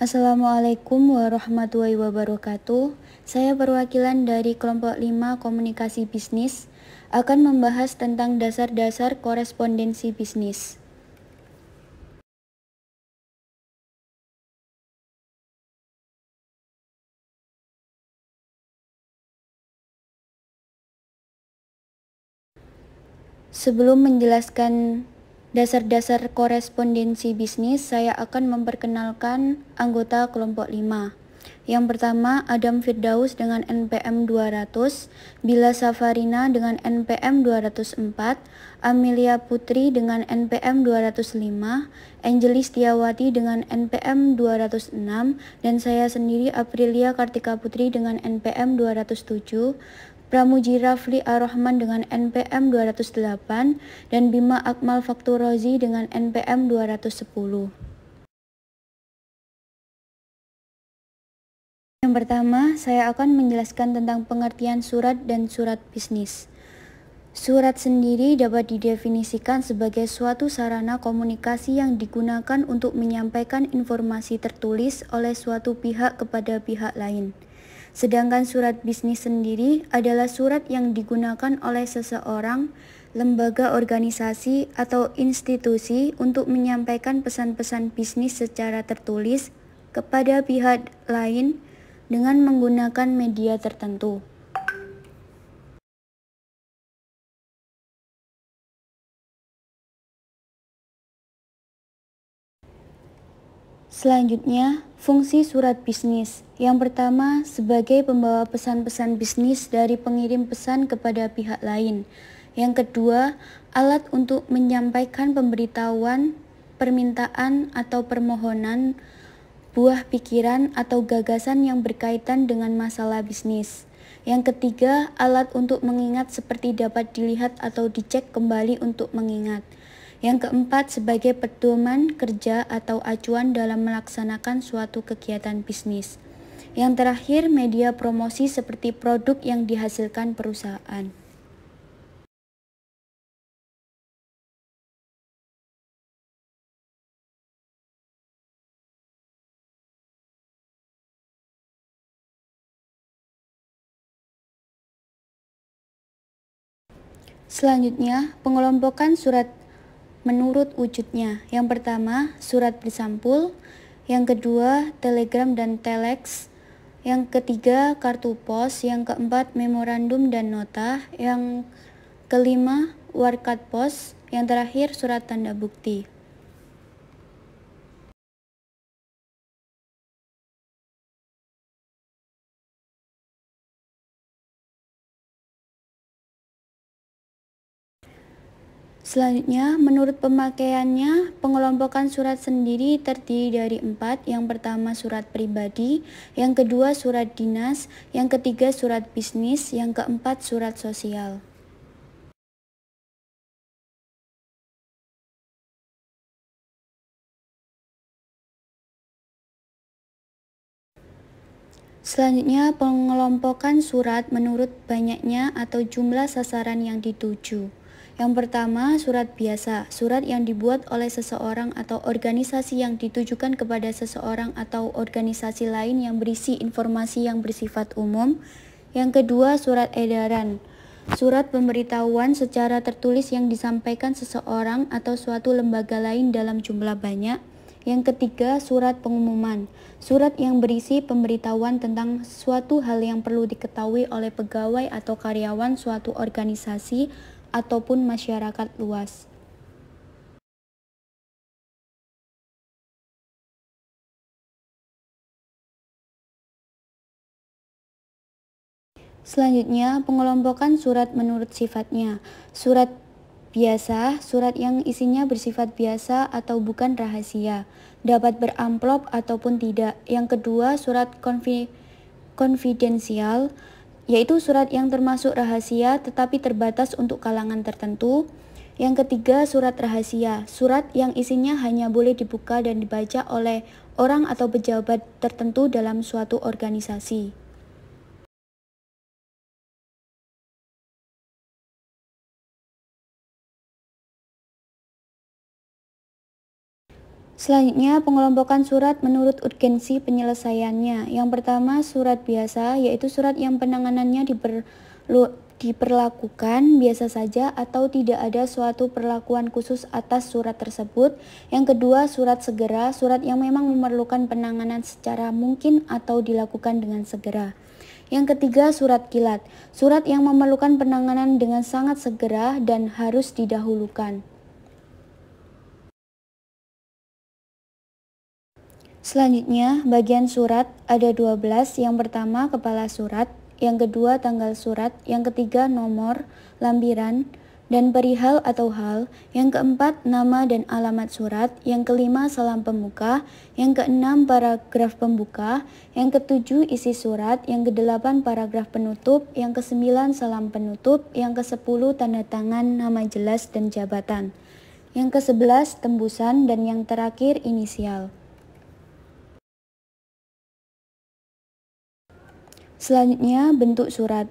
Assalamualaikum warahmatullahi wabarakatuh. Saya perwakilan dari kelompok 5 Komunikasi Bisnis akan membahas tentang dasar-dasar korespondensi bisnis. Sebelum menjelaskan dasar-dasar korespondensi bisnis, saya akan memperkenalkan anggota kelompok 5. Yang pertama, Adam Firdaus dengan NPM 200, Bila Safarina dengan NPM 204, Amelia Putri dengan NPM 205, Angelis Tiawati dengan NPM 206, dan saya sendiri Aprilia Kartika Putri dengan NPM 207, Pramuji Rafli Ar-Rahman dengan NPM 208, dan Bima Akmal Fakturozi dengan NPM 210. Yang pertama, saya akan menjelaskan tentang pengertian surat dan surat bisnis. Surat sendiri dapat didefinisikan sebagai suatu sarana komunikasi yang digunakan untuk menyampaikan informasi tertulis oleh suatu pihak kepada pihak lain. Sedangkan surat bisnis sendiri adalah surat yang digunakan oleh seseorang, lembaga, organisasi, atau institusi untuk menyampaikan pesan-pesan bisnis secara tertulis kepada pihak lain dengan menggunakan media tertentu. Selanjutnya, fungsi surat bisnis. Yang pertama, sebagai pembawa pesan-pesan bisnis dari pengirim pesan kepada pihak lain. Yang kedua, alat untuk menyampaikan pemberitahuan, permintaan atau permohonan, buah pikiran atau gagasan yang berkaitan dengan masalah bisnis. Yang ketiga, alat untuk mengingat seperti dapat dilihat atau dicek kembali untuk mengingat. Yang keempat, sebagai pedoman kerja atau acuan dalam melaksanakan suatu kegiatan bisnis. Yang terakhir, media promosi seperti produk yang dihasilkan perusahaan. Selanjutnya, pengelompokan surat menurut wujudnya. Yang pertama, surat bersampul. Yang kedua, telegram dan telex. Yang ketiga, kartu pos. Yang keempat, memorandum dan nota. Yang kelima, warkat pos. Yang terakhir, surat tanda bukti. Selanjutnya, menurut pemakaiannya, pengelompokan surat sendiri terdiri dari 4. Yang pertama, surat pribadi. Yang kedua, surat dinas. Yang ketiga, surat bisnis. Yang keempat, surat sosial. Selanjutnya, pengelompokan surat menurut banyaknya atau jumlah sasaran yang dituju. Yang pertama, surat biasa, surat yang dibuat oleh seseorang atau organisasi yang ditujukan kepada seseorang atau organisasi lain yang berisi informasi yang bersifat umum. Yang kedua, surat edaran, surat pemberitahuan secara tertulis yang disampaikan seseorang atau suatu lembaga lain dalam jumlah banyak. Yang ketiga, surat pengumuman, surat yang berisi pemberitahuan tentang suatu hal yang perlu diketahui oleh pegawai atau karyawan suatu organisasi ataupun masyarakat luas. Selanjutnya, pengelompokan surat menurut sifatnya. Surat biasa, surat yang isinya bersifat biasa atau bukan rahasia, dapat beramplop ataupun tidak. Yang kedua, surat konfidensial, yaitu surat yang termasuk rahasia tetapi terbatas untuk kalangan tertentu. Yang ketiga, surat rahasia, surat yang isinya hanya boleh dibuka dan dibaca oleh orang atau pejabat tertentu dalam suatu organisasi. Selanjutnya, pengelompokan surat menurut urgensi penyelesaiannya. Yang pertama, surat biasa, yaitu surat yang penanganannya diperlakukan biasa saja atau tidak ada suatu perlakuan khusus atas surat tersebut. Yang kedua, surat segera, surat yang memang memerlukan penanganan secara mungkin atau dilakukan dengan segera. Yang ketiga, surat kilat, surat yang memerlukan penanganan dengan sangat segera dan harus didahulukan. Selanjutnya, bagian surat ada 12. Yang pertama, kepala surat. Yang kedua, tanggal surat. Yang ketiga, nomor, lampiran, dan perihal atau hal. Yang keempat, nama dan alamat surat. Yang kelima, salam pembuka. Yang keenam, paragraf pembuka. Yang ketujuh, isi surat. Yang kedelapan, paragraf penutup. Yang kesembilan, salam penutup. Yang kesepuluh, tanda tangan, nama jelas, dan jabatan. Yang kesebelas, tembusan. Dan yang terakhir, inisial. Selanjutnya, bentuk surat.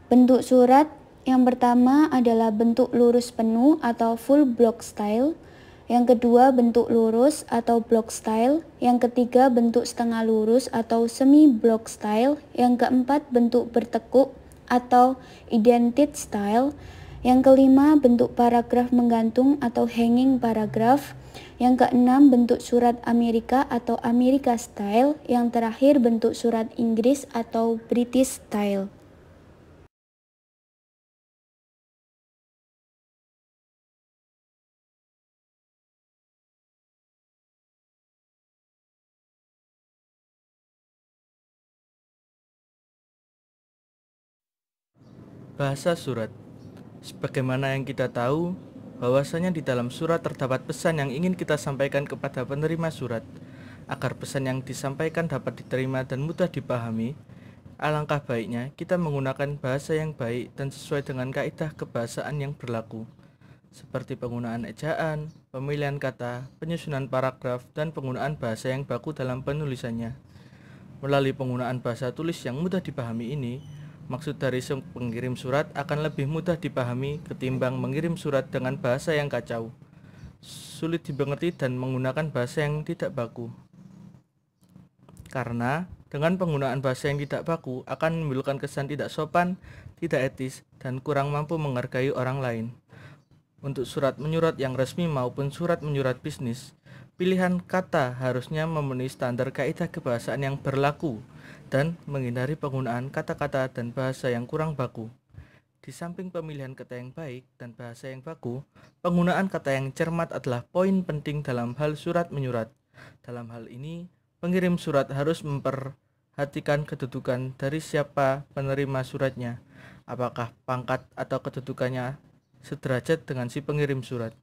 Bentuk surat yang pertama adalah bentuk lurus penuh atau full block style. Yang kedua, bentuk lurus atau block style. Yang ketiga, bentuk setengah lurus atau semi block style. Yang keempat, bentuk bertekuk atau indented style. Yang kelima, bentuk paragraf menggantung atau hanging paragraph. Yang keenam, bentuk surat Amerika atau Amerika style. Yang terakhir, bentuk surat Inggris atau British style. Bahasa surat. Sebagaimana yang kita tahu, bahwasanya di dalam surat terdapat pesan yang ingin kita sampaikan kepada penerima surat. Agar pesan yang disampaikan dapat diterima dan mudah dipahami, alangkah baiknya kita menggunakan bahasa yang baik dan sesuai dengan kaidah kebahasaan yang berlaku, seperti penggunaan ejaan, pemilihan kata, penyusunan paragraf, dan penggunaan bahasa yang baku dalam penulisannya. Melalui penggunaan bahasa tulis yang mudah dipahami ini, maksud dari pengirim surat akan lebih mudah dipahami ketimbang mengirim surat dengan bahasa yang kacau, sulit dimengerti dan menggunakan bahasa yang tidak baku. Karena dengan penggunaan bahasa yang tidak baku akan menimbulkan kesan tidak sopan, tidak etis, dan kurang mampu menghargai orang lain. Untuk surat menyurat yang resmi maupun surat menyurat bisnis, pilihan kata harusnya memenuhi standar kaidah kebahasaan yang berlaku dan menghindari penggunaan kata-kata dan bahasa yang kurang baku. Di samping pemilihan kata yang baik dan bahasa yang baku, penggunaan kata yang cermat adalah poin penting dalam hal surat menyurat. Dalam hal ini, pengirim surat harus memperhatikan kedudukan dari siapa penerima suratnya, apakah pangkat atau kedudukannya sederajat dengan si pengirim surat.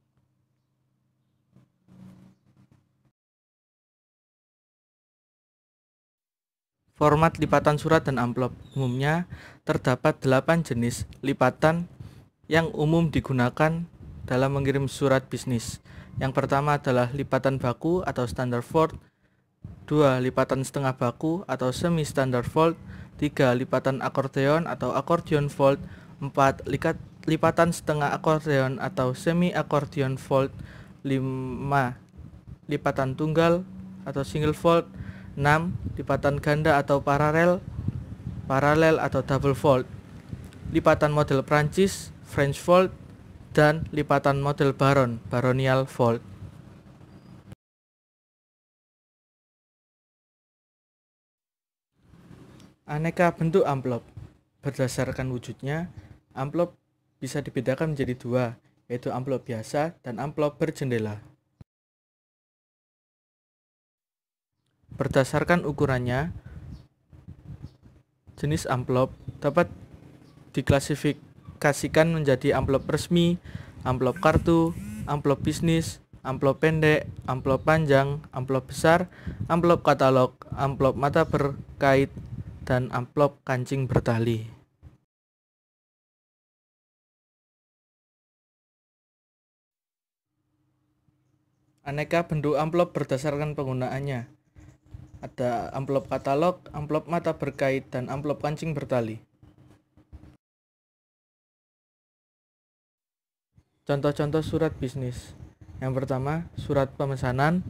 Format lipatan surat dan amplop. Umumnya terdapat 8 jenis lipatan yang umum digunakan dalam mengirim surat bisnis. Yang pertama adalah lipatan baku atau standard fold, 2. Lipatan setengah baku atau semi standard fold, 3. Lipatan akordeon atau accordion fold, 4. Lipatan setengah akordeon atau semi accordion fold, 5. Lipatan tunggal atau single fold, 6. Lipatan ganda atau paralel atau double fold, lipatan model Prancis French fold, dan lipatan model baronial fold. Aneka bentuk amplop. Berdasarkan wujudnya, amplop bisa dibedakan menjadi dua, yaitu amplop biasa dan amplop berjendela. Berdasarkan ukurannya, jenis amplop dapat diklasifikasikan menjadi amplop resmi, amplop kartu, amplop bisnis, amplop pendek, amplop panjang, amplop besar, amplop katalog, amplop mata berkait, dan amplop kancing bertali. Aneka bentuk amplop berdasarkan penggunaannya. Ada amplop katalog, amplop mata berkait, dan amplop kancing bertali. Contoh-contoh surat bisnis. Yang pertama, surat pemesanan,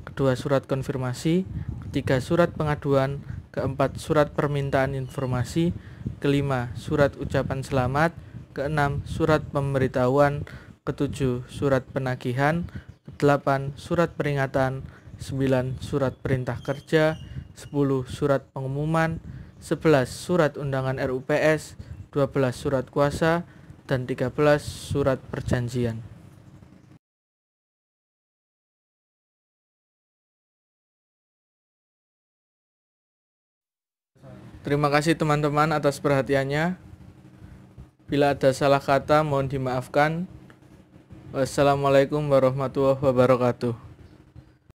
kedua surat konfirmasi, ketiga surat pengaduan, keempat surat permintaan informasi, kelima surat ucapan selamat, keenam surat pemberitahuan, ketujuh surat penagihan, kedelapan surat peringatan, 9 surat perintah kerja, 10 surat pengumuman, 11 surat undangan RUPS, 12 surat kuasa, dan 13 surat perjanjian. Terima kasih teman-teman atas perhatiannya. Bila ada salah kata mohon dimaafkan. Wassalamualaikum warahmatullahi wabarakatuh.